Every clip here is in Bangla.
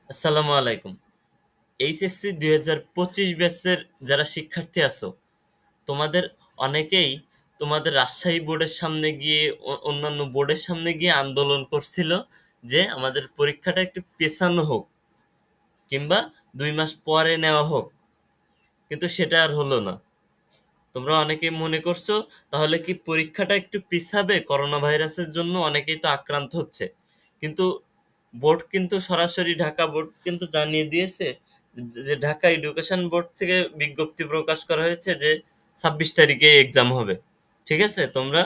আসসালামু আলাইকুম। এইচএসসি 2025 ব্যাচের যারা শিক্ষার্থী আছো, তোমাদের অনেকেই তোমাদের রাজশাহী বোর্ডের সামনে গিয়ে অন্যান্য বোর্ডের সামনে গিয়ে আন্দোলন করছিল যে আমাদের পরীক্ষাটা একটু পেছানো হোক কিংবা 2 মাস পরে নেওয়া হোক, কিন্তু সেটা আর হলো না। তোমরা অনেকেই মনে করছো তাহলে কি পরীক্ষাটা একটু পিছাবে, করোনা ভাইরাসের জন্য অনেকেই তো আক্রান্ত হচ্ছে। কিন্তু বোর্ড কিন্তু সরাসরি ঢাকা বোর্ড কিন্তু জানিয়ে দিয়েছে যে ঢাকা এডুকেশন বোর্ড থেকে বিজ্ঞপ্তি প্রকাশ করা হয়েছে যে 26 তারিখে এক্সাম হবে। ঠিক আছে, তোমরা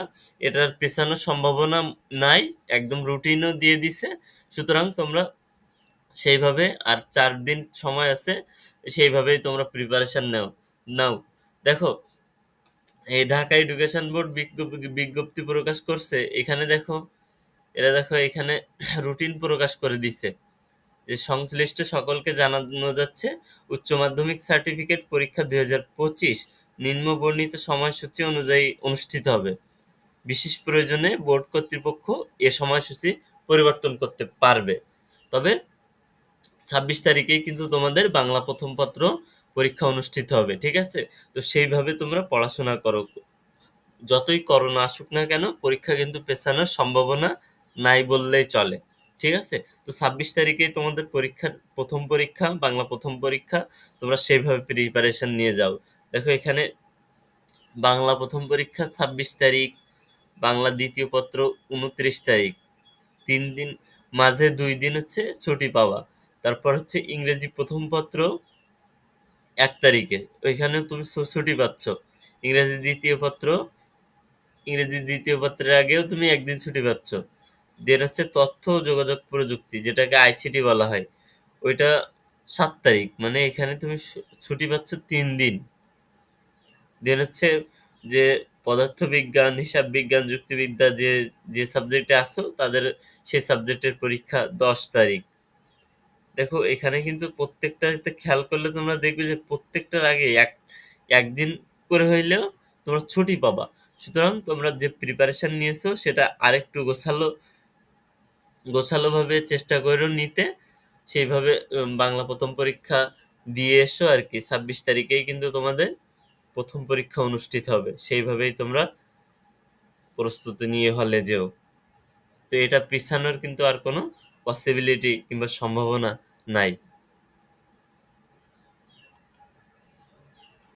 এটার পেছানোর সম্ভাবনা নাই, একদম রুটিনও দিয়ে দিছে। সুতরাং তোমরা সেইভাবে আর 4 দিন সময় আছে, সেইভাবেই তোমরা প্রিপারেশন নাও নাও দেখো, এই ঢাকা এডুকেশন বোর্ড বিজ্ঞপ্তি প্রকাশ করছে। এখানে দেখো, দেখো এখানে রুটিন প্রকাশ করে দিছে যে সংশ্লিষ্ট সকলকে জানানো যাচ্ছে উচ্চ মাধ্যমিক সার্টিফিকেট পরীক্ষা 2025 নিম্ন বর্ণিত সময়সূচি অনুযায়ী অনুষ্ঠিত হবে। বিশেষ প্রয়োজনে বোর্ড কর্তৃপক্ষ এ সময়সূচি পরিবর্তন করতে পারবে। তবে 26 তারিখেই কিন্তু তোমাদের বাংলা প্রথম পত্র পরীক্ষা অনুষ্ঠিত হবে। ঠিক আছে, তো সেইভাবে তোমরা পড়াশোনা করো। যতই করোনা আসুক না কেন, পরীক্ষা কিন্তু পেছানোর সম্ভাবনা নাই বললেই চলে। ঠিক আছে, তো 26 তারিখেই তোমাদের পরীক্ষার প্রথম পরীক্ষা, বাংলা প্রথম পরীক্ষা। তোমরা সেইভাবে প্রিপারেশন নিয়ে যাও। দেখো এখানে বাংলা প্রথম পরীক্ষা 26 তারিখ, বাংলা দ্বিতীয় পত্র 29 তারিখ, 3 দিন, মাঝে 2 দিন হচ্ছে ছুটি পাওয়া। তারপর হচ্ছে ইংরেজি প্রথম পত্র 1 তারিখে, ওইখানে তুমি ছুটি পাচ্ছ। ইংরেজি দ্বিতীয় পত্র, ইংরেজি দ্বিতীয় পত্রের আগেও তুমি 1 দিন ছুটি পাচ্ছ। দেন হচ্ছে তথ্য ও যোগাযোগ প্রযুক্তি, যেটাকে আইসিটি বলা হয়, ওইটা 7 তারিখ, মানে এখানে তুমি ছুটি পাচ্ছ 3 দিন। দেন হচ্ছে যে পদার্থবিজ্ঞান, হিসাব বিজ্ঞান, যুক্তিবিদ্যা, যে যে সাবজেক্টে আসো তাদের সেই সাবজেক্টের পরীক্ষা 10 তারিখ। দেখো এখানে কিন্তু প্রত্যেকটাতে খেয়াল করলে তোমরা দেখবে যে প্রত্যেকটার আগে একদিন করে হইলেও তোমরা ছুটি পাবা। সুতরাং তোমরা যে প্রিপারেশন নিয়েছো সেটা আরেকটু গোছালো গোছালোভাবে চেষ্টা করো নিতে। সেইভাবে বাংলা প্রথম পরীক্ষা দিয়ে এসো আর কি। 26 তারিখেই কিন্তু তোমাদের প্রথম পরীক্ষা অনুষ্ঠিত হবে, সেইভাবেই তোমরা প্রস্তুতি নিয়ে হলে যেও। তো এটা পিছানোর কিন্তু আর কোনো পসিবিলিটি কিংবা সম্ভাবনা নাই।